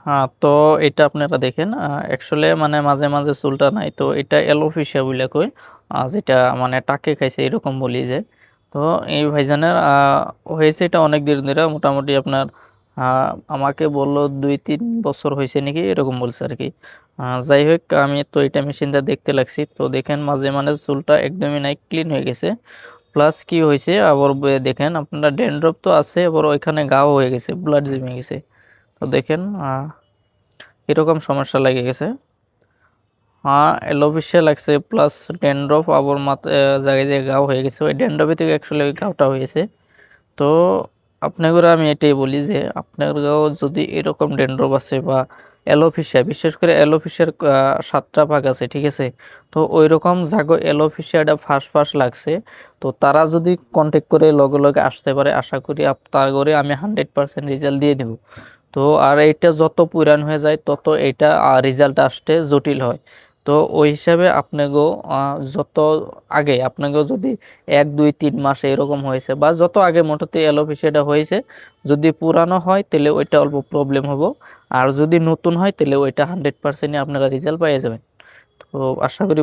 হ্যাঁ, তো এটা আপনারা দেখেন অ্যাকচুয়ালি মানে মাঝে মাঝে চুলটা নাই, তো এটা এলোপেশিয়া বলে কই, যেটা মানে টাকে খাইছে এরকম বলি যে। তো এই ভাইজানের হয়েছে এটা অনেক দিন ধরে, মোটামুটি আপনার আমাকে বললো 2-3 বছর হয়েছে নাকি এরকম বলছে আর কি। যাই হোক, আমি তো এটা মেশিনটা দেখতে লাগছি, তো দেখেন মাঝে মাঝে চুলটা একদমই নাই, ক্লিন হয়ে গেছে। প্লাস কি হয়েছে আবার দেখেন আপনারা ড্যান্ড্রফ তো আছে, আবার ওইখানে ঘাও হয়ে গেছে, ব্লাড জমে গেছে। তো দেখেন এরকম সমস্যা লেগে গেছে। অ্যালোপেশিয়া লাগছে, প্লাস ড্যান্ড্রফ আবার মাথা জায়গায় জায়গায় ঘাও হয়ে গেছে, ওই ড্যান্ড্রফে থেকে অ্যাকচুয়ালি ওই ঘাওটা হয়েছে। তো আপনাকে আমি এটাই বলি যে আপনারও যদি এরকম ড্যান্ড্রফ আছে বা অ্যালোপেশিয়া, বিশেষ করে অ্যালোপেশিয়ার 7টা ভাগ আছে, ঠিক আছে। তো ওই রকম জাগো অ্যালোপেশিয়াটা ফার্স্ট ফার্স্ট লাগছে, তো তারা যদি কন্ট্যাক্ট করে লগে লগে আসতে পারে, আশা করি তার করে আমি 100% রেজাল্ট দিয়ে দেবো। তো আর এইটা যত পুরান হয়ে যায় তত এইটা রেজাল্ট আসতে জটিল হয়। তো ওই হিসাবে আপনাকেও যত আগে আপনাকেও যদি 1-2-3 মাস এরকম হয়েছে, বা যত আগে মোটাতে অ্যালোপেশিয়াটা হয়েছে, যদি পুরানো হয় তাহলে ওইটা অল্প প্রবলেম হবো। আর যদি নতুন হয় তাহলে ওইটা 100% আপনারা রেজাল্ট পেয়ে যাবেন। তো আশা করি